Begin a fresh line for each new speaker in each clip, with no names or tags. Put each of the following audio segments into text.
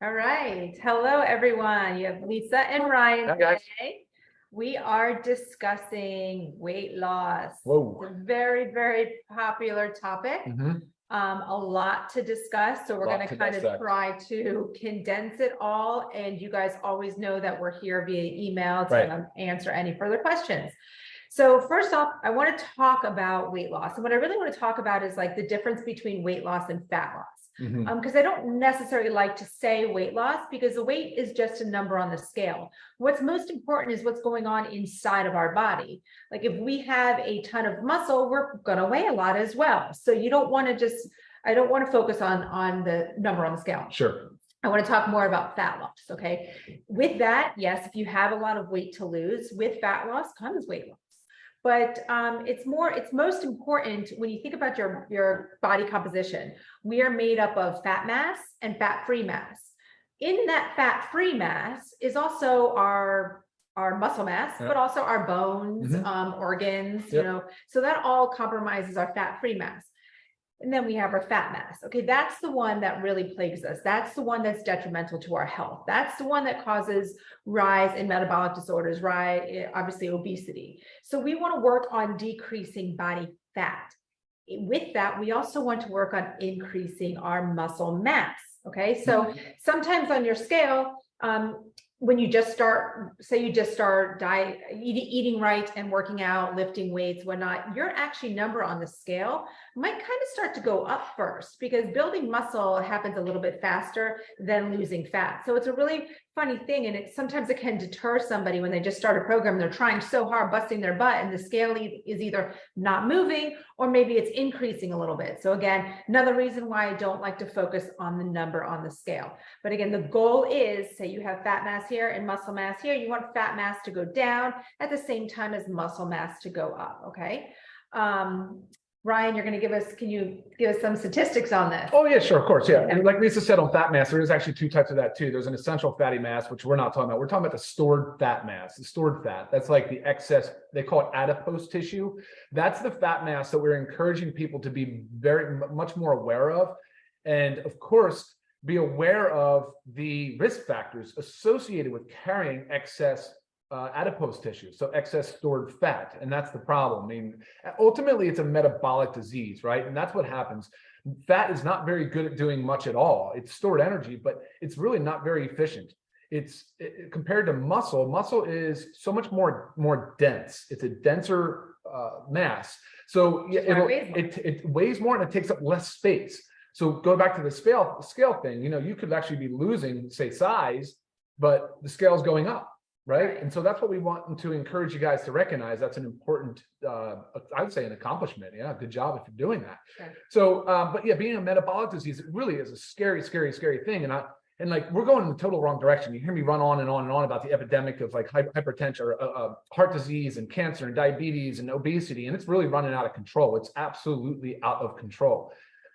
All right. Hello, everyone. You have Lisa and Ryan
Hi, guys.
today. We are discussing weight loss.
Whoa.
It's a very, very popular topic.
Mhm.
A lot to discuss. So we're
Lot
going
to
to kind of
dissect.
try to condense it all. And you guys always know that we're here via email to
Right.
answer any further questions. So first off, I want to talk about weight loss. And what I really want to talk about is like the difference between weight loss and fat loss.
Mhm.
Because I don't necessarily like to say weight loss because the weight is just a number on the scale. What's most important is what's going on inside of our body. Like if we have a ton of muscle, we're going to weigh a lot as well. So you don't want to just, I don't want to focus on the number on the scale.
Sure.
I want to talk more about fat loss. Okay. With that, yes, if you have a lot of weight to lose, with fat loss comes weight loss. But it's most important when you think about your body composition. We are made up of fat mass and fat-free mass. In that fat-free mass is also our muscle mass, but also our bones, organs, so that all compromises our fat-free mass. And then we have our fat mass. Okay, that's the one that really plagues us. That's the one that's detrimental to our health. That's the one that causes rise in metabolic disorders, obviously obesity. So we want to work on decreasing body fat. With that, we also want to work on increasing our muscle mass. Okay, so sometimes on your scale, when you just start, say you just start eating right and working out, lifting weights, whatnot, your actually number on the scale might kind of start to go up first because building muscle happens a little bit faster than losing fat. So it's a really funny thing. And sometimes it can deter somebody when they just start a program, they're trying so hard, busting their butt, and the scale is either not moving or maybe it's increasing a little bit. So again, another reason why I don't like to focus on the number on the scale. But again, the goal is, say you have fat mass here and muscle mass here, you want fat mass to go down at the same time as muscle mass to go up. Okay. Ryan, can you give us some statistics on this?
Oh, yeah, sure, of course. Yeah. And like Lisa said on fat mass, there is actually two types of that too. There's an essential fatty mass, which we're not talking about. We're talking about the stored fat mass, the stored fat. That's like the excess, they call it adipose tissue. That's the fat mass that we're encouraging people to be very much more aware of. And of course, be aware of the risk factors associated with carrying excess adipose tissue, so excess stored fat. And that's the problem. I mean, ultimately, it's a metabolic disease, right? And that's what happens. Fat is not very good at doing much at all. It's stored energy, but it's really not very efficient. Compared to muscle, muscle is so much more dense. It's a denser mass. So it weighs more and it takes up less space. So go back to the scale thing, you could actually be losing, say, size, but the scale's going up. Right. And so that's what we want to encourage you guys to recognize. That's an important, I would say, an accomplishment. Yeah. Good job if you're doing that. Sure. So, but yeah, being a metabolic disease, it really is a scary, scary, scary thing. And like, we're going in the total wrong direction. You hear me run on and on and on about the epidemic of like hypertension or heart disease and cancer and diabetes and obesity. And it's really running out of control. It's absolutely out of control.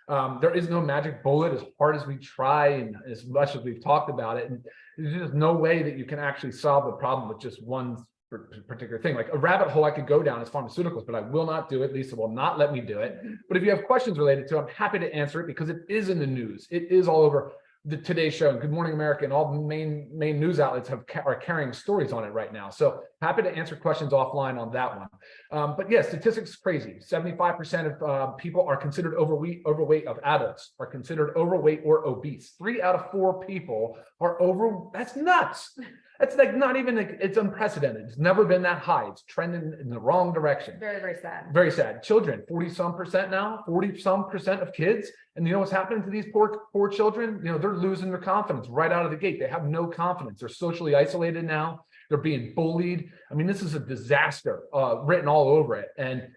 There is no magic bullet, as hard as we try and as much as we've talked about it. And there's just no way that you can actually solve the problem with just one particular thing. Like a rabbit hole I could go down is pharmaceuticals, but I will not do it. Lisa will not let me do it. But if you have questions related to it, I'm happy to answer it because it is in the news. It is all over the Today Show and Good Morning America, and all the main news outlets are carrying stories on it right now. So happy to answer questions offline on that one. But yeah, statistics crazy. 75% of people are considered overweight of adults are considered overweight or obese. 3 out of 4 people are over. That's nuts. That's like not even, it's unprecedented. It's never been that high. It's trending in the wrong direction.
Very, very sad.
Very sad. Children, 40-some% now, 40-some% of kids. And you know what's happening to these poor children? They're losing their confidence right out of the gate. They have no confidence. They're socially isolated now. They're being bullied. I mean, this is a disaster written all over it. And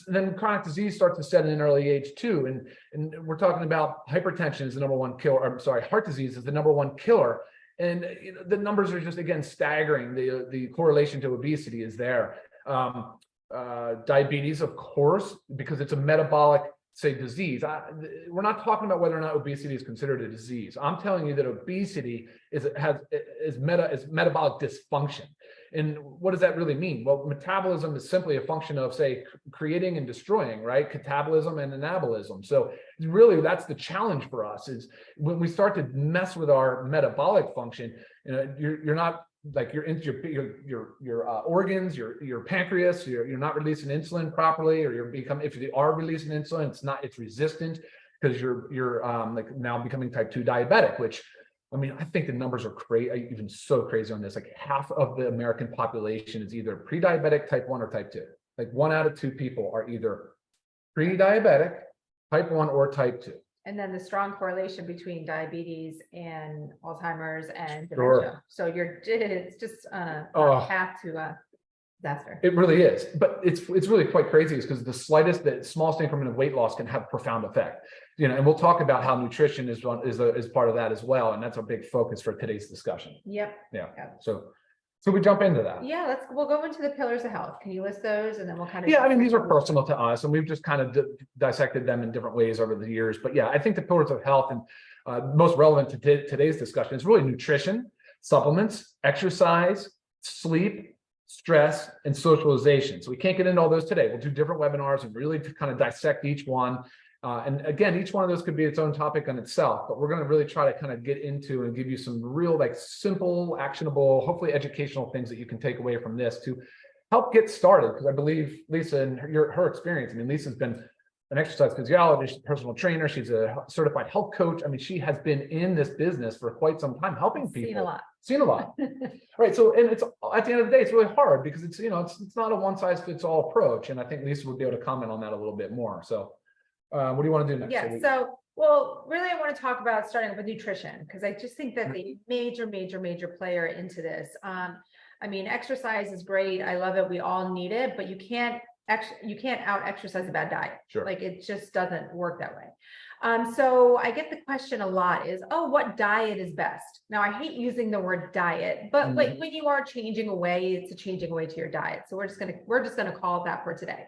then chronic disease starts to set in an early age too. And we're talking about hypertension is the number one killer. I'm sorry, heart disease is the number one killer. And the numbers are just, again, staggering. The correlation to obesity is there. Diabetes, of course, because it's a metabolic, say, disease. We're not talking about whether or not obesity is considered a disease. I'm telling you that obesity is metabolic dysfunction. And what does that really mean? Well, metabolism is simply a function of, say, creating and destroying, right? Catabolism and anabolism. So really, that's the challenge for us, is when we start to mess with our metabolic function, you're not like you're into your organs, your pancreas, you're not releasing insulin properly, or if you are releasing insulin, it's resistant because you're like now becoming type 2 diabetic, which, I mean, I think the numbers are crazy, even so crazy on this. Like half of the American population is either pre-diabetic type 1 or type 2. Like 1 out of 2 people are either pre-diabetic, type 1, or type 2.
And then the strong correlation between diabetes and Alzheimer's and
Sure.
dementia. So it's just a path to disaster.
It really is, but it's really quite crazy, is because the smallest increment of weight loss can have profound effect. And we'll talk about how nutrition is part of that as well, and that's a big focus for today's discussion.
Yep.
Yeah. So we jump into that.
Yeah, we'll go into the pillars of health. Can you list those, and then we'll kind of.
Yeah, I mean, these are personal to us, and we've just kind of dissected them in different ways over the years. But yeah, I think the pillars of health, and most relevant to today's discussion, is really nutrition, supplements, exercise, sleep, stress, and socialization. So we can't get into all those today. We'll do different webinars and really to kind of dissect each one. And again, each one of those could be its own topic on itself, but we're going to really try to kind of get into and give you some real, like, simple, actionable, hopefully educational things that you can take away from this to help get started. Because I believe Lisa and her experience, I mean, Lisa's been an exercise physiologist, personal trainer. She's a certified health coach. I mean, she has been in this business for quite some time, helping people. Seen a lot. Right. So, and it's at the end of the day, it's really hard because it's not a one size fits all approach. And I think Lisa would be able to comment on that a little bit more. So what do you want to do next?
Yeah. Well, really, I want to talk about starting with nutrition, because I just think that's a major player into this. I mean, exercise is great. I love it. We all need it, but you can't out exercise a bad diet.
Sure.
Like, it just doesn't work that way. So I get the question a lot is, what diet is best? Now, I hate using the word diet, but when you are changing away, it's a changing away to your diet. So we're just gonna call it that for today.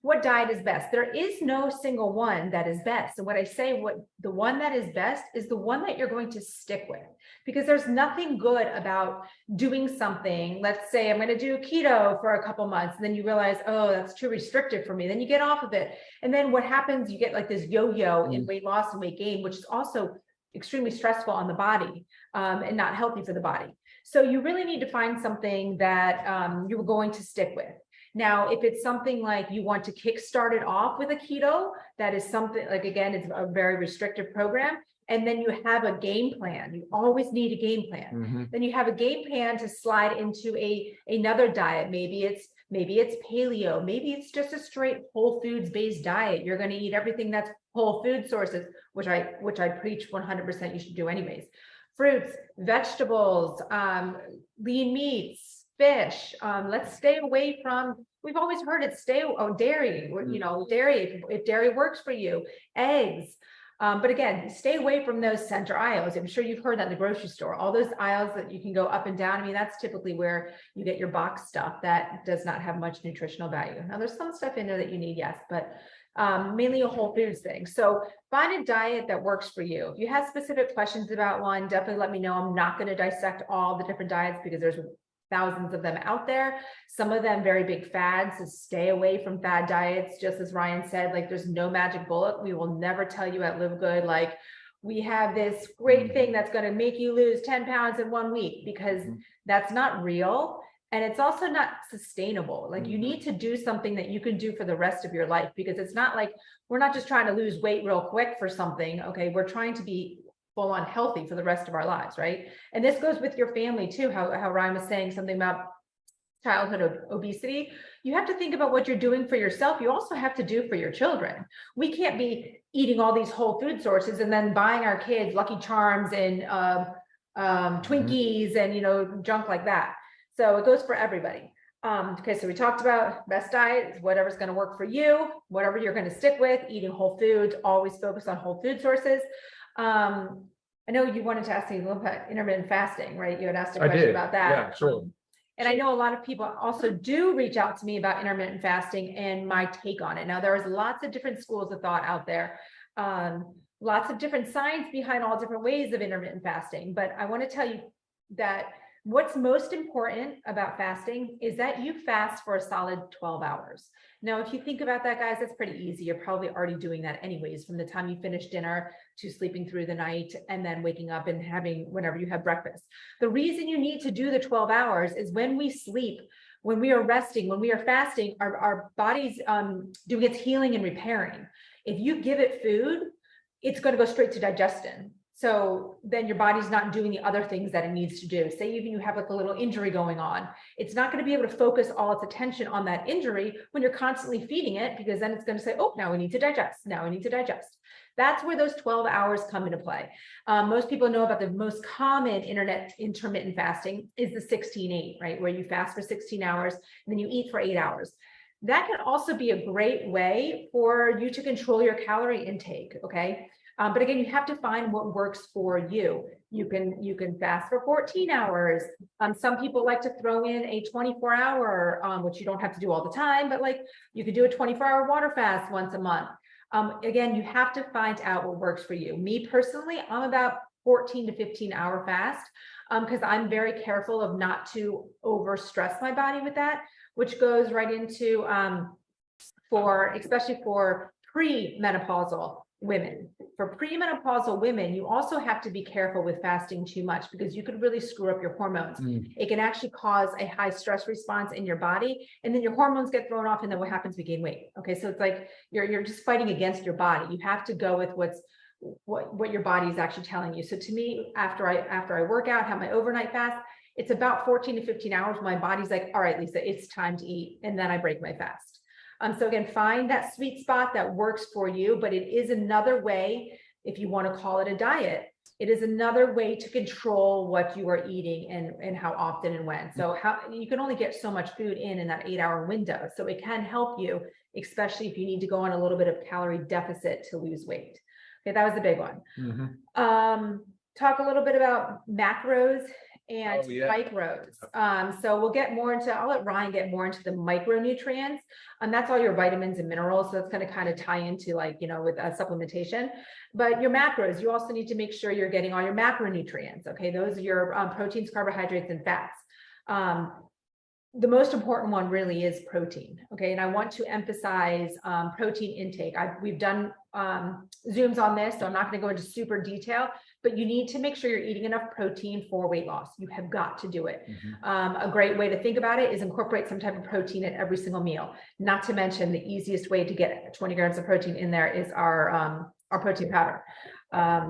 What diet is best? There is no single one that is best. And what I say, the one that is best is the one that you're going to stick with, because there's nothing good about doing something. Let's say I'm going to do keto for a couple months, and then you realize, oh, that's too restrictive for me. Then you get off of it. And then what happens? You get like this yo-yo in weight loss and weight gain, which is also extremely stressful on the body and not healthy for the body. So you really need to find something that you're going to stick with. Now, if it's something like you want to kickstart it off with a keto, that is something like, again, it's a very restrictive program. And then you have a game plan. You always need a game plan. Then you have a game plan to slide into another diet. Maybe it's paleo. Maybe it's just a straight whole foods based diet. You're going to eat everything that's whole food sources, which I preach 100% you should do anyways. Fruits, vegetables, lean meats, fish. Let's stay away from, we've always heard it, dairy, dairy, if dairy works for you, eggs. But again, stay away from those center aisles. I'm sure you've heard that in the grocery store, all those aisles that you can go up and down. I mean, that's typically where you get your box stuff that does not have much nutritional value. Now, there's some stuff in there that you need, yes, but mainly a whole foods thing. So find a diet that works for you. If you have specific questions about one, definitely let me know. I'm not going to dissect all the different diets because there's thousands of them out there. Some of them very big fads, so stay away from fad diets. Just as Ryan said, like, there's no magic bullet. We will never tell you at LiveGood, like, we have this great thing that's going to make you lose 10 pounds in 1 week, because that's not real. And it's also not sustainable. Like, you need to do something that you can do for the rest of your life, because it's not like, we're not just trying to lose weight real quick for something. Okay. We're trying to be full on healthy for the rest of our lives, right? And this goes with your family too, how Ryan was saying something about childhood obesity. You have to think about what you're doing for yourself. You also have to do for your children. We can't be eating all these whole food sources and then buying our kids Lucky Charms and Twinkies and junk like that. So it goes for everybody. Okay, so we talked about best diet is whatever's going to work for you, whatever you're going to stick with, eating whole foods, always focus on whole food sources. I know you wanted to ask me a little about intermittent fasting, right? You had asked a question about that.
Yeah, sure.
And I know a lot of people also do reach out to me about intermittent fasting and my take on it. Now, there's lots of different schools of thought out there, lots of different science behind all different ways of intermittent fasting. But I want to tell you that What's most important about fasting is that you fast for a solid 12 hours. Now, if you think about that, guys, that's pretty easy. You're probably already doing that anyways, from the time you finish dinner to sleeping through the night and then waking up and having whenever you have breakfast. The reason you need to do the 12 hours is when we sleep, when we are resting, when we are fasting, our body's doing its healing and repairing. If you give it food, it's going to go straight to digestion. So then your body's not doing the other things that it needs to do. Say even you have like a little injury going on, it's not going to be able to focus all its attention on that injury when you're constantly feeding it, because then it's going to say, oh, now we need to digest. Now we need to digest. That's where those 12 hours come into play. Most people know about the most common intermittent fasting is the 16-8, right? Where you fast for 16 hours and then you eat for 8 hours. That can also be a great way for you to control your calorie intake, okay? But again, you have to find what works for you. You can fast for 14 hours. Some people like to throw in a 24-hour, which you don't have to do all the time, but like you could do a 24-hour water fast once a month. Again, you have to find out what works for you. Me personally, I'm about 14 to 15-hour fast because I'm very careful of not to overstress my body with that, which goes right into especially for premenopausal women. For premenopausal women, you also have to be careful with fasting too much because you could really screw up your hormones. It can actually cause a high stress response in your body, and then your hormones get thrown off, and then what happens? We gain weight. Okay, so it's like you're just fighting against your body. You have to go with what your body is actually telling you. So to me, after I work out, have my overnight fast, it's about 14 to 15 hours. My body's like, all right, Lisa, it's time to eat, and then I break my fast. So again, find that sweet spot that works for you, but it is another way, if you want to call it a diet, it is another way to control what you are eating and how often and when. So you can only get so much food in that 8-hour window. So it can help you, especially if you need to go on a little bit of calorie deficit to lose weight. Okay, that was the big one. Talk a little bit about macros and micros. So we'll get more into, I'll let Ryan get more into the micronutrients, and that's all your vitamins and minerals. So that's going to kind of tie into like, with supplementation, but your macros, you also need to make sure you're getting all your macronutrients. Okay. Those are your proteins, carbohydrates, and fats. The most important one really is protein. Okay. And I want to emphasize protein intake. We've done Zooms on this, so I'm not going to go into super detail, but you need to make sure you're eating enough protein for weight loss. You have got to do it. A great way to think about it is incorporate some type of protein at every single meal. Not to mention the easiest way to get 20 grams of protein in there is our protein powder.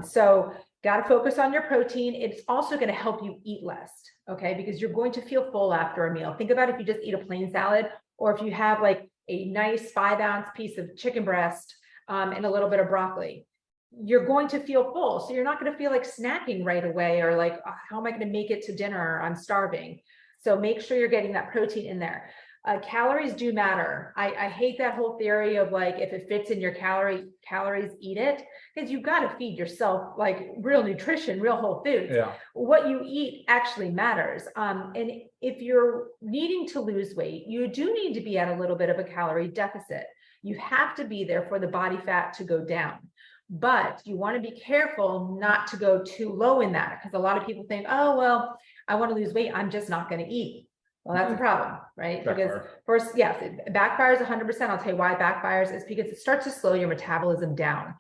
So got to focus on your protein. It's also going to help you eat less. Okay, because you're going to feel full after a meal. Think about if you just eat a plain salad, or if you have like a nice 5-ounce piece of chicken breast and a little bit of broccoli, you're going to feel full. So you're not going to feel like snacking right away, or like, oh, how am I going to make it to dinner? I'm starving. So make sure you're getting that protein in there. Calories do matter. I hate that whole theory of like, if it fits in your calories, eat it, because you've got to feed yourself like real nutrition, real whole foods. Yeah. What you eat actually matters. And if you're needing to lose weight, you do need to be at a little bit of a calorie deficit. You have to be there for the body fat to go down. But you want to be careful not to go too low in that, because a lot of people think, oh, well, I want to lose weight, I'm just not going to eat. Well, that's a problem, right? Because first, yes, it backfires 100%. I'll tell you why it backfires is because it starts to slow your metabolism down.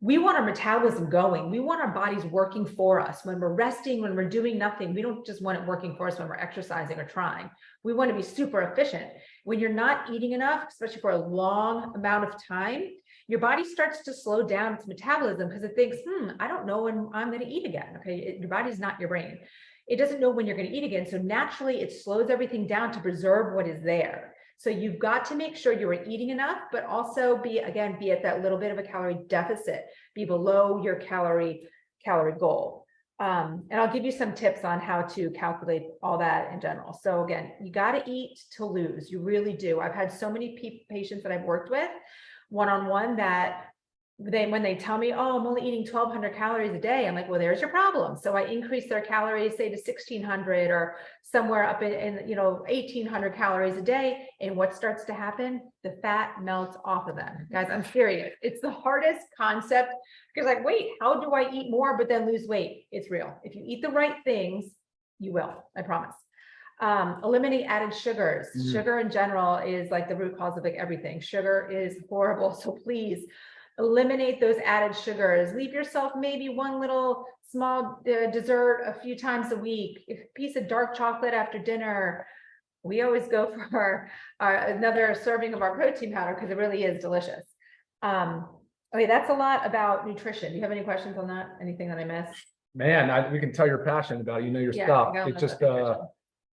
We want our metabolism going. We want our bodies working for us. When we're resting, when we're doing nothing, we don't just want it working for us when we're exercising or trying. We want to be super efficient. When you're not eating enough, especially for a long amount of time, your body starts to slow down its metabolism because it thinks, I don't know when I'm going to eat again. Okay, your body's not your brain. It doesn't know when you're going to eat again. So naturally, it slows everything down to preserve what is there. So you've got to make sure you're eating enough, but also be at that little bit of a calorie deficit, be below your calorie goal. And I'll give you some tips on how to calculate all that in general. So again, you got to eat to lose. You really do. I've had so many patients that I've worked with one-on-one that when they tell me, oh, I'm only eating 1,200 calories a day, I'm like, well, there's your problem. So I increase their calories, say to 1,600 or somewhere up in 1,800 calories a day. And what starts to happen? The fat melts off of them. Guys, I'm serious. It's the hardest concept because like, wait, how do I eat more but then lose weight? It's real. If you eat the right things, You will, I promise. Eliminate added sugars. Sugar in general is like the root cause of like everything. Sugar is horrible. So please eliminate those added sugars. Leave yourself maybe one little small dessert a few times a week, a piece of dark chocolate after dinner. We always go for another serving of our protein powder because it really is delicious. Okay, that's a lot about nutrition. Do you have any questions on that? Anything that I missed?
Man, we can tell you're passionate about it. You know your stuff. It just,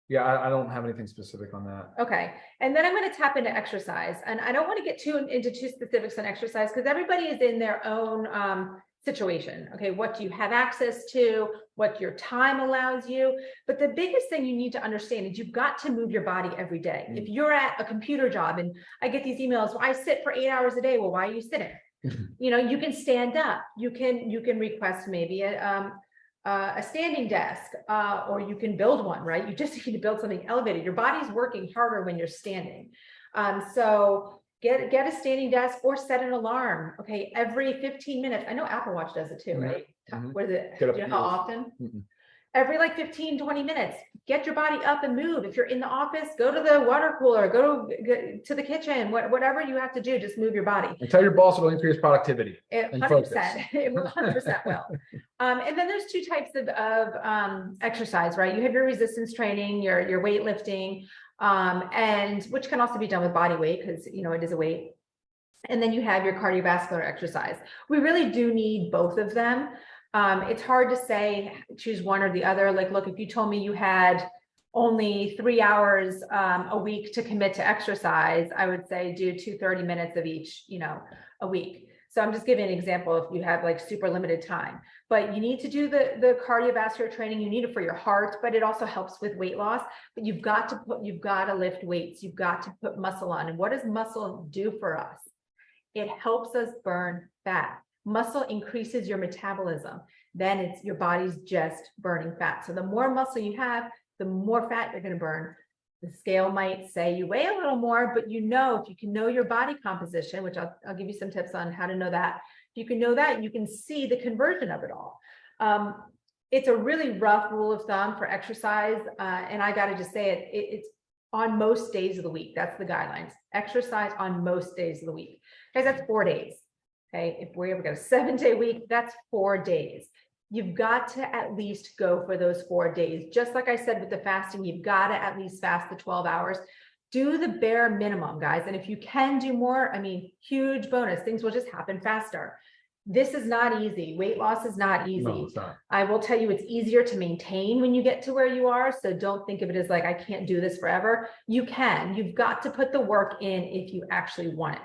yeah, I don't have anything specific on that.
Okay. And then I'm going to tap into exercise. And I don't want to get into too specifics on exercise because everybody is in their own situation. Okay. What do you have access to? What your time allows you? But the biggest thing you need to understand is you've got to move your body every day. If you're at a computer job and I get these emails, well, I sit for 8 hours a day. Well, why are you sitting? You know, you can stand up. You can request maybe a standing desk, or you can build one, right? You just need to build something elevated. Your body's working harder when you're standing. So get a standing desk or set an alarm. Okay, every 15 minutes. I know Apple Watch does it too, right? What is it? Do you know how often? Every like 15, 20 minutes, get your body up and move. If you're in the office, go to the water cooler, go to the kitchen, whatever you have to do, just move your body.
And tell your boss it'll increase productivity.
100%. It 100% will. And then there's two types of exercise, right? You have your resistance training, your weightlifting, and which can also be done with body weight because, you know, it is a weight. And then you have your cardiovascular exercise. We really do need both of them. It's hard to say, choose one or the other. Like, look, if you told me you had only 3 hours a week to commit to exercise, I would say do 30 minutes of each, you know, a week. So I'm just giving an example if you have like super limited time, but you need to do the cardiovascular training. You need it for your heart, but it also helps with weight loss. But you've got to lift weights. You've got to put muscle on. And what does muscle do for us? It helps us burn fat. Muscle increases your metabolism. Then it's your body's just burning fat. So the more muscle you have, the more fat you're going to burn. The scale might say you weigh a little more, but you know, if you can know your body composition, which I'll give you some tips on how to know that. If you can know that, you can see the conversion of it all. It's a really rough rule of thumb for exercise. And I got to just say it's on most days of the week. That's the guidelines. Exercise on most days of the week. Guys, that's 4 days. Okay, if we ever got a 7-day week, that's 4 days. You've got to at least go for those 4 days. Just like I said with the fasting, you've got to at least fast the 12 hours. Do the bare minimum, guys. And if you can do more, I mean, huge bonus. Things will just happen faster. This is not easy. Weight loss is not easy.
No, it's not.
I will tell you it's easier to maintain when you get to where you are. So don't think of it as like, I can't do this forever. You can. You've got to put the work in if you actually want it.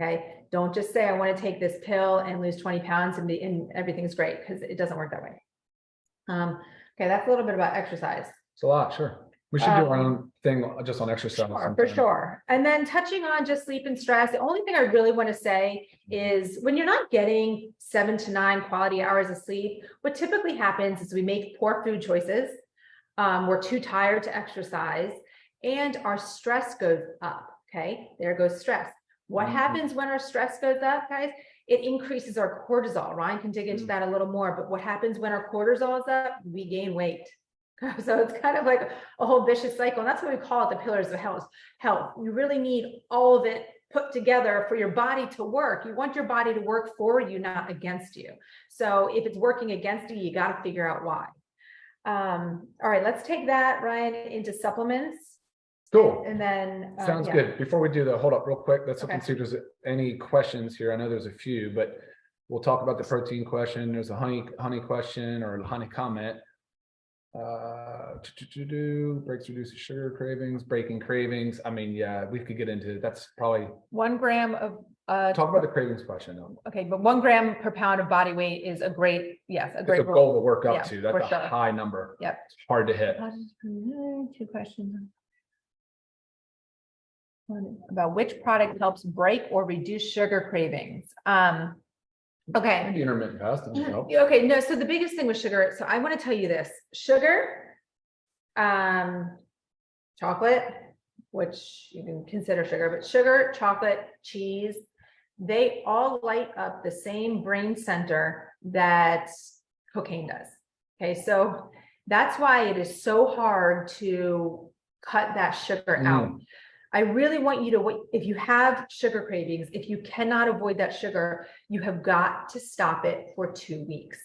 Okay. Don't just say, I want to take this pill and lose 20 pounds and everything's great, because it doesn't work that way. Okay. That's a little bit about exercise.
It's a lot. Sure. We should do our own thing just on exercise.
Sure, for sure. And then touching on just sleep and stress, the only thing I really want to say is when you're not getting 7 to 9 quality hours of sleep, what typically happens is we make poor food choices. We're too tired to exercise and our stress goes up. Okay. There goes stress. What happens when our stress goes up, guys? It increases our cortisol. Ryan can dig into that a little more, but what happens when our cortisol is up? We gain weight. So it's kind of like a whole vicious cycle. And that's what we call it, the pillars of health. You really need all of it put together for your body to work. You want your body to work for you, not against you. So if it's working against you, you got to figure out why. All right, let's take that, Ryan, into supplements.
Cool.
And then
sounds good. Before we do that, hold up real quick. Let's look and see if there's any questions here. I know there's a few, but we'll talk about the protein question. There's a honey question or a honey comment. Breaks reduces sugar cravings, breaking cravings. I mean, yeah, we could get into it. That's probably
1 gram of
talk about the cravings question.
Okay, but 1 gram per pound of body weight is a great, a great
goal to work up to. That's a high number.
Yep.
It's hard to hit.
2 questions. About which product helps break or reduce sugar cravings. Okay.
Maybe intermittent fasting can help.
Okay, no, so the biggest thing with sugar, so I want to tell you this, sugar, chocolate, which you can consider sugar, but sugar, chocolate, cheese, they all light up the same brain center that cocaine does. Okay, so That's why it is so hard to cut that sugar out. I really want you to, if you have sugar cravings, if you cannot avoid that sugar, you have got to stop it for 2 weeks.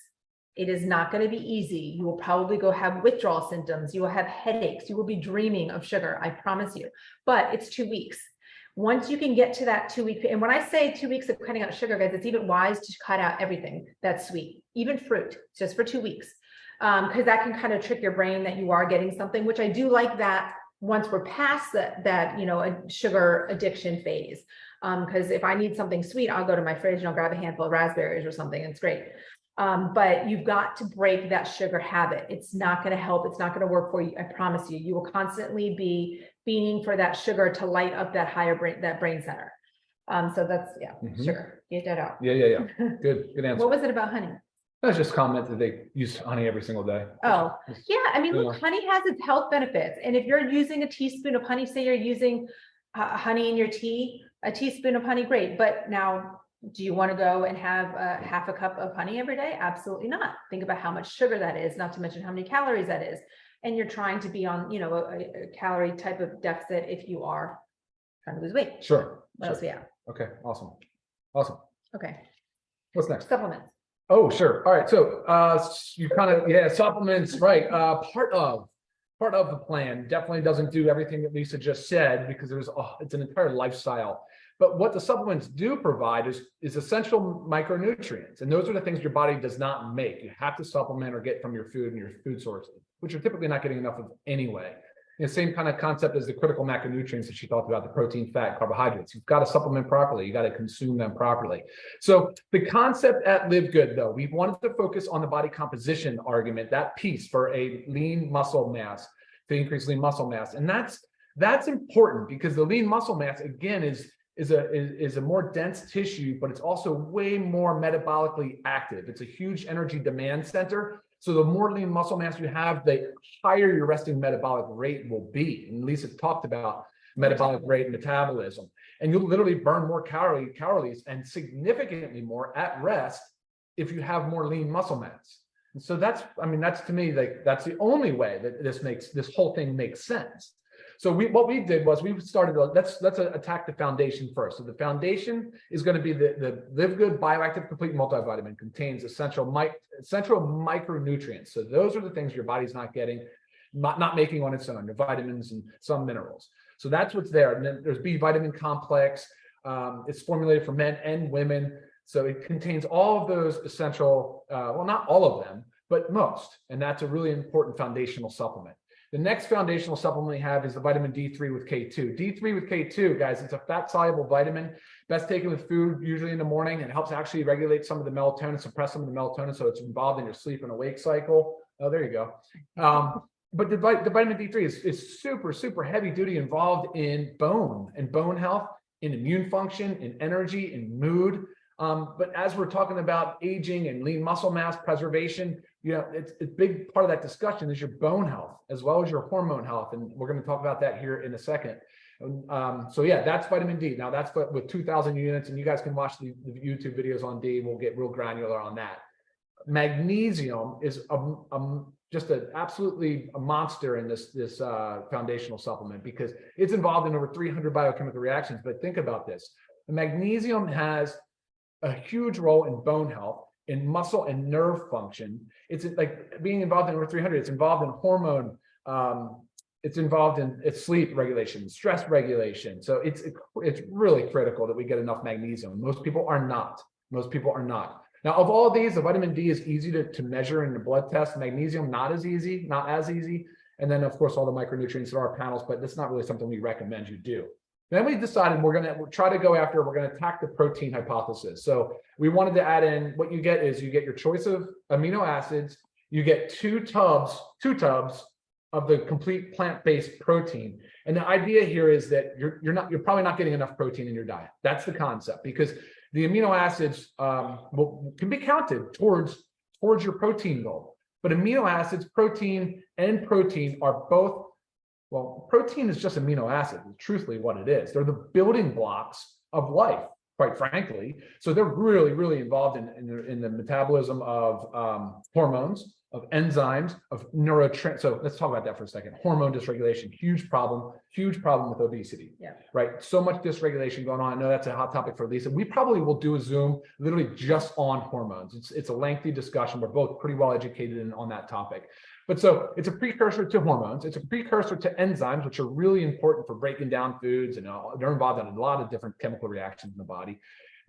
It is not going to be easy. You will probably go have withdrawal symptoms. You will have headaches. You will be dreaming of sugar. I promise you, but it's 2 weeks. Once you can get to that 2 week, and when I say 2 weeks of cutting out sugar, guys, it's even wise to cut out everything that's sweet, even fruit, just for 2 weeks. Because that can kind of trick your brain that you are getting something, which I do like that once we're past that, you know, a sugar addiction phase. Because if I need something sweet, I'll go to my fridge and I'll grab a handful of raspberries or something. It's great. But you've got to break that sugar habit. It's not going to help. It's not going to work for you. I promise you. You will constantly be fiending for that sugar to light up that brain center. So that's, sugar. Get that out.
Yeah. Good answer.
What was it about honey?
I was just comment that they use honey every single day.
Oh, yeah. I mean, look, honey has its health benefits. And if you're using a teaspoon of honey, say you're using honey in your tea, a teaspoon of honey, great. But now, do you want to go and have half a cup of honey every day? Absolutely not. Think about how much sugar that is, not to mention how many calories that is. And you're trying to be on, you know, a calorie type of deficit if you are trying to lose weight.
Sure.
What else we have?
Okay. Awesome.
Okay.
What's next?
Supplements.
Oh, sure. All right. So you kind of, supplements, right? Part of the plan definitely doesn't do everything that Lisa just said, because it's an entire lifestyle. But what the supplements do provide is essential micronutrients. And those are the things your body does not make. You have to supplement or get from your food and your food sources, which you're typically not getting enough of anyway. The same kind of concept as the critical macronutrients that she talked about, the protein, fat, carbohydrates. You've got to supplement properly. You got to consume them properly. So the concept at LiveGood, though, we wanted to focus on the body composition argument, that piece for a lean muscle mass, to increase lean muscle mass. And that's important, because the lean muscle mass, again, is a more dense tissue, but it's also way more metabolically active. It's a huge energy demand center. So the more lean muscle mass you have, the higher your resting metabolic rate will be. And Lisa talked about metabolic rate and metabolism. And you'll literally burn more calories and significantly more at rest if you have more lean muscle mass. And so that's to me, like, that's the only way that this whole thing makes sense. So what we did was we started, let's attack the foundation first. So the foundation is going to be the LiveGood Bioactive Complete Multivitamin. Contains essential micronutrients. So those are the things your body's not getting, not making on its own, the vitamins and some minerals. So that's what's there. And then there's B vitamin complex. It's formulated for men and women. So it contains all of those essential, well, not all of them, but most. And that's a really important foundational supplement. The next foundational supplement we have is the vitamin D3 with K2. D3 with K2, guys, it's a fat-soluble vitamin, best taken with food, usually in the morning, and helps actually regulate some of the melatonin, suppress some of the melatonin, so it's involved in your sleep and awake cycle. Oh, there you go. But the vitamin D3 is super, super heavy duty, involved in bone health, in immune function, in energy, in mood. But as we're talking about aging and lean muscle mass preservation, it's a big part of that discussion is your bone health as well as your hormone health. And we're going to talk about that here in a second. So yeah, that's vitamin D. Now that's with 2,000 units, and you guys can watch the YouTube videos on D. We'll get real granular on that. Magnesium is just absolutely a monster in this foundational supplement, because it's involved in over 300 biochemical reactions. But think about this. The magnesium has a huge role in bone health, in muscle and nerve function. It's like being involved in over 300. It's involved in hormone. It's involved in sleep regulation, stress regulation. So it's really critical that we get enough magnesium. Most people are not. Now, of all these, the vitamin D is easy to measure in the blood test. Magnesium, not as easy. And then, of course, all the micronutrients in our panels, but that's not really something we recommend you do. Then we decided we're going to attack the protein hypothesis. So we wanted to add in, what you get your choice of amino acids. You get two tubs of the complete plant-based protein. And the idea here is that you're probably not getting enough protein in your diet. That's the concept, because the amino acids can be counted towards your protein goal. But amino acids, protein are both, well, protein is just amino acids, truthfully what it is. They're the building blocks of life. quite frankly. So they're really, really involved in the metabolism of hormones, of enzymes, of neurotransmitters. So let's talk about that for a second. Hormone dysregulation, huge problem with obesity.
Yeah.
Right. So much dysregulation going on. I know that's a hot topic for Lisa. We probably will do a Zoom literally just on hormones. It's a lengthy discussion. We're both pretty well educated on that topic. But so it's a precursor to hormones. It's a precursor to enzymes, which are really important for breaking down foods, and they're involved in a lot of different chemical reactions in the body.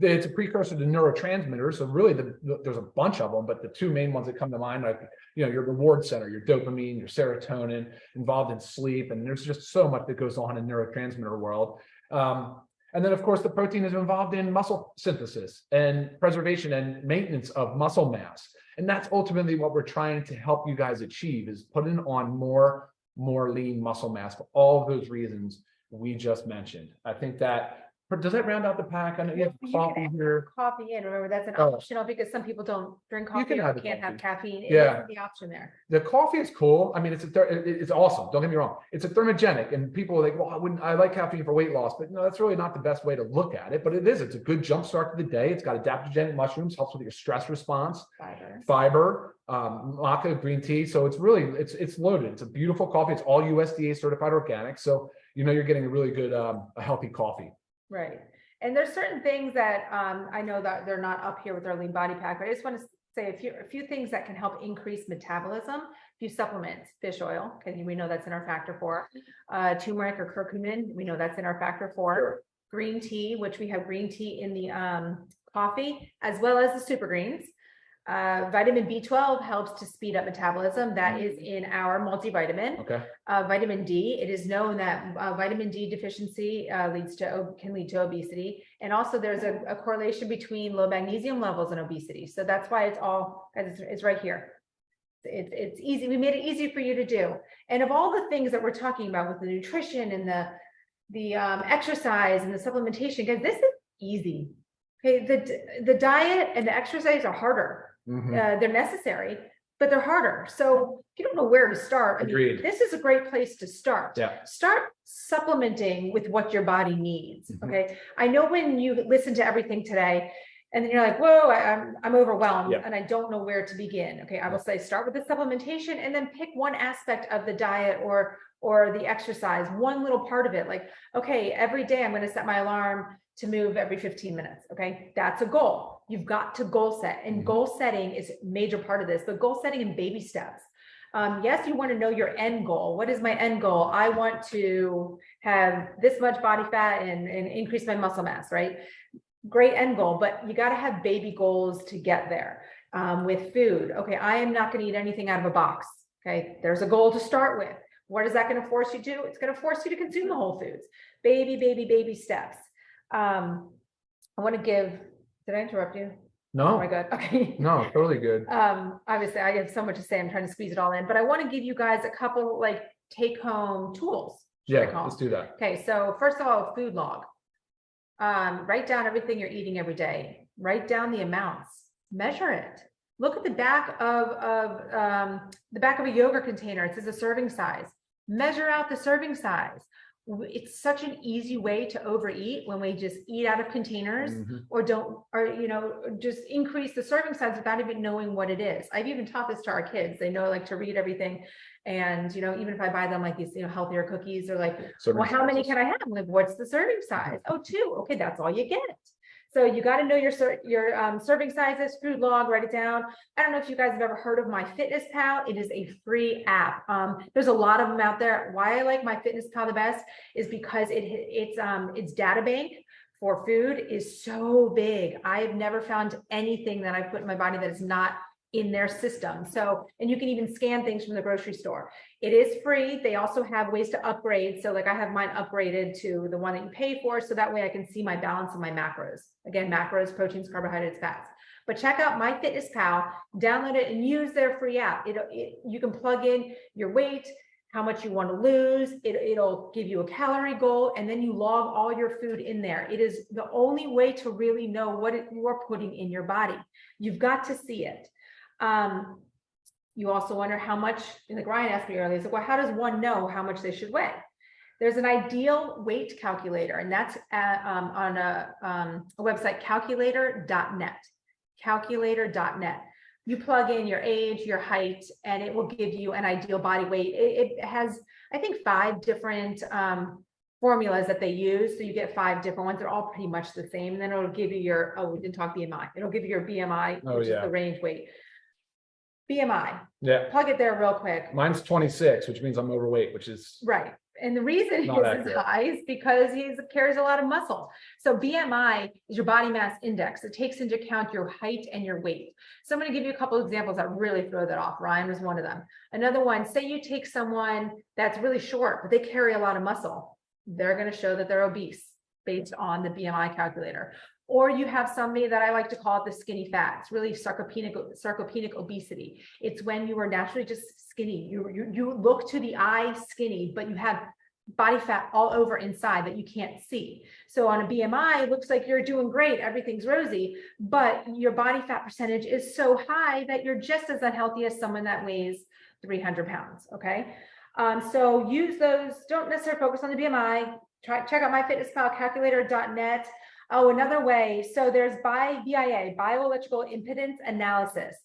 It's a precursor to neurotransmitters. So really, there's a bunch of them, but the two main ones that come to mind, like your reward center, your dopamine, your serotonin, involved in sleep, and there's just so much that goes on in neurotransmitter world. And then, of course, the protein is involved in muscle synthesis and preservation and maintenance of muscle mass. And that's ultimately what we're trying to help you guys achieve, is putting on more lean muscle mass for all of those reasons we just mentioned. I think that, does that round out the pack? I know you have coffee here.
Coffee in, remember, that's an optional, because some people don't drink coffee or can't have caffeine. It is the option there.
The coffee is cool. I mean, it's awesome. Don't get me wrong. It's a thermogenic, and people are like, well, I like caffeine for weight loss, but no, that's really not the best way to look at it. But it's a good jump start to the day. It's got adaptogenic mushrooms, helps with your stress response, fiber, maca, green tea. So it's loaded. It's a beautiful coffee. It's all USDA certified organic. So you're getting a really good, a healthy coffee.
Right. And there's certain things that I know that they're not up here with our lean body pack, but I just want to say a few things that can help increase metabolism. A few supplements: fish oil, because we know that's in our factor 4. Turmeric or curcumin, we know that's in our factor 4.
Sure.
Green tea, which we have green tea in the coffee, as well as the super greens. Vitamin B12 helps to speed up metabolism. That is in our multivitamin.
Okay.
Vitamin D, it is known that vitamin D deficiency can lead to obesity. And also there's a correlation between low magnesium levels and obesity. So that's why it's right here. It's easy. We made it easy for you to do. And of all the things that we're talking about with the nutrition and the exercise and the supplementation, guys, this is easy. Okay. The diet and the exercise are harder.
Mm-hmm.
They're necessary, but they're harder. So if you don't know where to start,
Agreed.
This is a great place to start.
Yeah.
Start supplementing with what your body needs.
Mm-hmm.
Okay. I know when you listen to everything today, and then you're like, whoa, I'm overwhelmed and I don't know where to begin. Okay. I will say start with the supplementation and then pick one aspect of the diet or the exercise, one little part of it. Like, okay, every day I'm going to set my alarm to move every 15 minutes. Okay. That's a goal. You've got to goal set, and goal setting is a major part of this, but goal setting in baby steps. Yes, you want to know your end goal. What is my end goal? I want to have this much body fat and increase my muscle mass, right? Great end goal, but you got to have baby goals to get there. With food. Okay. I am not going to eat anything out of a box. Okay. There's a goal to start with. What is that going to force you to do? It's going to force you to consume the whole foods. Baby steps. I want to give, did I interrupt you?
No.
Oh my God. Okay.
No, totally good.
Obviously I have so much to say. I'm trying to squeeze it all in, but I want to give you guys a couple take home tools.
Yeah, let's do that.
Okay. So first of all, food log. Write down everything you're eating every day. Write down the amounts. Measure it. Look at the back of a yogurt container. It says a serving size. Measure out the serving size. It's such an easy way to overeat when we just eat out of containers or just increase the serving size without even knowing what it is. I've even taught this to our kids. They know to read everything. And, even if I buy them these, healthier cookies, they're like, well, how many can I have? I'm like, what's the serving size? Oh, 2. Okay. That's all you get. So you got to know your serving sizes, food log, write it down. I don't know if you guys have ever heard of MyFitnessPal. It is a free app. There's a lot of them out there. Why I like MyFitnessPal the best is because its data bank for food is so big. I have never found anything that I put in my body that is not in their system. So, and you can even scan things from the grocery store. It is free. They also have ways to upgrade. So I have mine upgraded to the one that you pay for. So that way I can see my balance of my macros. Again, macros, proteins, carbohydrates, fats. But check out MyFitnessPal, download it and use their free app. You can plug in your weight, how much you want to lose. It'll give you a calorie goal, and then you log all your food in there. It is the only way to really know what you are putting in your body. You've got to see it. You also wonder how much, like Ryan asked me earlier, he's like, well, how does one know how much they should weigh? There's an ideal weight calculator, and that's on a website, calculator.net. Calculator.net. You plug in your age, your height, and it will give you an ideal body weight. It has, I think, 5 different formulas that they use. So you get 5 different ones. They're all pretty much the same. And then it'll give you your, oh, we didn't talk BMI. It'll give you your BMI, which is the range weight. BMI.
Yeah.
Plug it there real quick.
Mine's 26, which means I'm overweight, which is
right. And the reason
not
his is high is because he carries a lot of muscle. So BMI is your body mass index. It takes into account your height and your weight. So I'm going to give you a couple of examples that really throw that off. Ryan was one of them. Another one, say you take someone that's really short, but they carry a lot of muscle. They're going to show that they're obese based on the BMI calculator. Or you have somebody that I like to call it the skinny fat. It's really sarcopenic obesity. It's when you are naturally just skinny. You look to the eye skinny, but you have body fat all over inside that you can't see. So on a BMI, it looks like you're doing great. Everything's rosy, but your body fat percentage is so high that you're just as unhealthy as someone that weighs 300 pounds. Okay. So use those. Don't necessarily focus on the BMI. Check out MyFitnessPal, calculator.net. Oh, another way. So there's BIA, bioelectrical impedance analysis.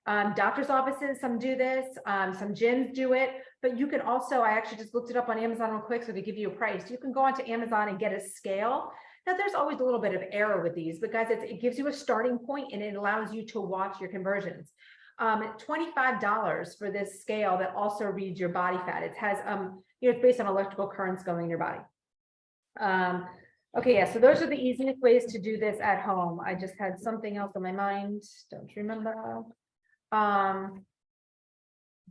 Doctor's offices, some do this, some gyms do it, but you can also, I actually just looked it up on Amazon real quick so to give you a price. You can go onto Amazon and get a scale. Now there's always a little bit of error with these because it gives you a starting point and it allows you to watch your conversions. $25 for this scale that also reads your body fat. It has, it's based on electrical currents going in your body. Okay, yeah, so those are the easiest ways to do this at home. I just had something else on my mind. Don't remember.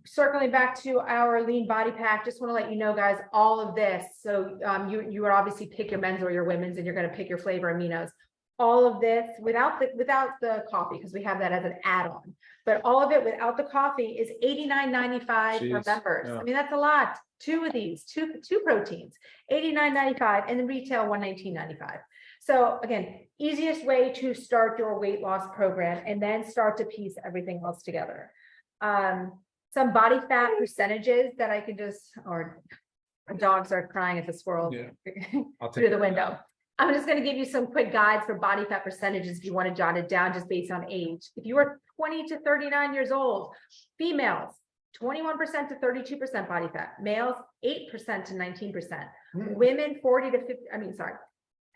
Circling back to our lean body pack, just want to let you know, guys, all of this. So you would obviously pick your men's or your women's, and you're going to pick your flavor aminos. All of this without the coffee, because we have that as an add-on. But all of it without the coffee is $89.95 for members. Yeah. I mean, that's a lot. 2 of these, two proteins, $89.95, and then retail $119.95. So again, easiest way to start your weight loss program, and then start to piece everything else together. Some body fat percentages that I could just, or a dog started crying at the squirrel through the window. I'm just going to give you some quick guides for body fat percentages if you want to jot it down just based on age. If you are 20 to 39 years old, females, 21% to 32% body fat, males, 8% to 19%, women, 40 to 50,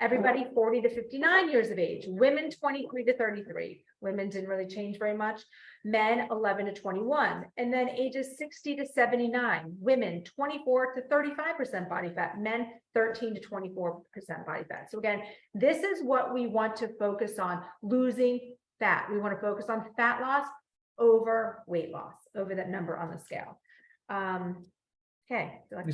everybody 40 to 59 years of age, women 23 to 33, women didn't really change very much, men 11 to 21, and then ages 60 to 79, women 24 to 35% body fat, men 13 to 24% body fat. So again, this is what we want to focus on, losing fat. We want to focus on fat loss over weight loss, over that number on the scale. Okay.
You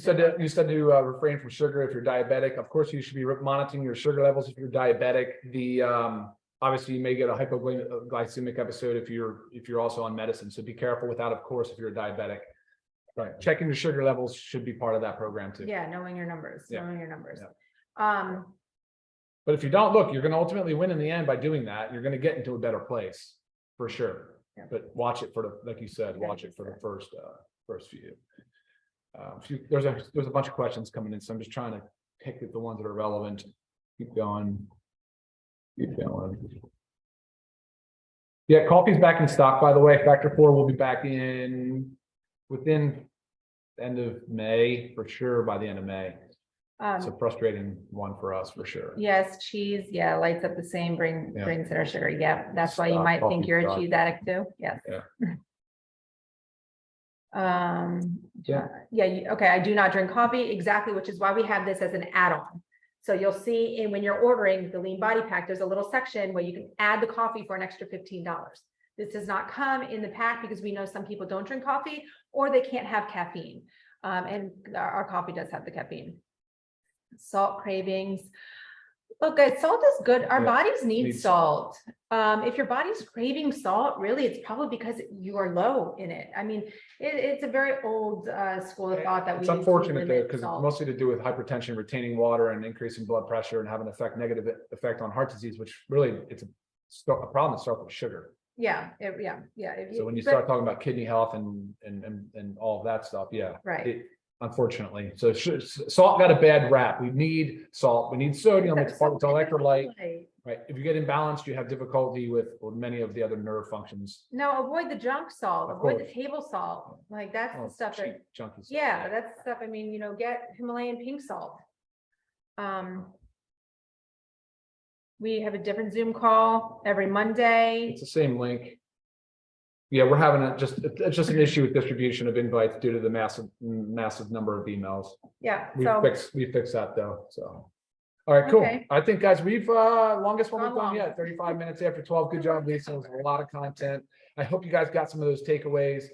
said to refrain from sugar if you're diabetic. Of course, you should be monitoring your sugar levels if you're diabetic. Obviously, you may get a hypoglycemic episode if you're also on medicine. So be careful with that, of course, if you're a diabetic. Right. Checking your sugar levels should be part of that program too.
Yeah, knowing your numbers. Yeah. Knowing your numbers.
Yeah. But if you don't look, you're going to ultimately win in the end by doing that. You're going to get into a better place for sure. Yeah. But watch it for like you said, watch it for the first few. There's a bunch of questions coming in, so I'm just trying to pick the ones that are relevant. Keep going. Yeah, coffee's back in stock, by the way. Factor 4 will be back in within the end of May, for sure, by the end of May. It's a frustrating one for us, for sure.
Yes, cheese, lights up the same, brings in our sugar. Yeah, that's why you might think you're a cheese addict too. Yes. Yeah. Okay, I do not drink coffee, exactly, which is why we have this as an add-on. So you'll see when you're ordering the lean body pack, there's a little section where you can add the coffee for an extra $15. This does not come in the pack because we know some people don't drink coffee or they can't have caffeine. And our coffee does have the caffeine. Salt cravings. Look, guys, salt is good. Our bodies need salt. If your body's craving salt, really, it's probably because you are low in it. I mean, it's a very old school of thought that
it's unfortunate though, because it's mostly to do with hypertension, retaining water, and increasing blood pressure, and having an negative effect on heart disease, which really it's a problem that starts with sugar.
Yeah.
So when you start talking about kidney health and all of that stuff,
right.
unfortunately. So salt got a bad rap. We need salt. We need sodium. It's part of the electrolyte. Right. If you get imbalanced, you have difficulty with many of the other nerve functions.
No, avoid the junk salt,
Of
avoid the
course.
table salt. Like that's the stuff
cheap,
that,
junky salt.
yeah, that's the stuff. I mean, you know, get Himalayan pink salt. We have a different Zoom call every Monday.
It's the same link. Yeah, we're having it's just an issue with distribution of invites due to the massive number of emails.
Yeah,
We
so
fixed that though. So, all right, cool.
Okay.
I think guys, we've longest one we've
Gone
done
long.
yet. 35 minutes after 12. Good job, Lisa. It was a lot of content. I hope you guys got some of those takeaways.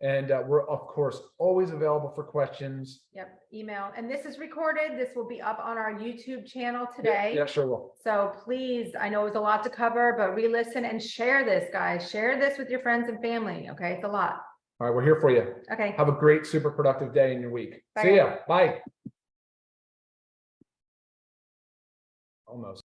And we're of course always available for questions.
Yep, email. And this is recorded. This will be up on our YouTube channel today.
Yeah, sure will.
So please, I know it was a lot to cover, but re-listen and share this, guys. Share this with your friends and family. Okay, it's a lot.
All right, we're here for you.
Okay.
Have a great, super productive day in your week.
Bye.
See ya. Bye. Almost.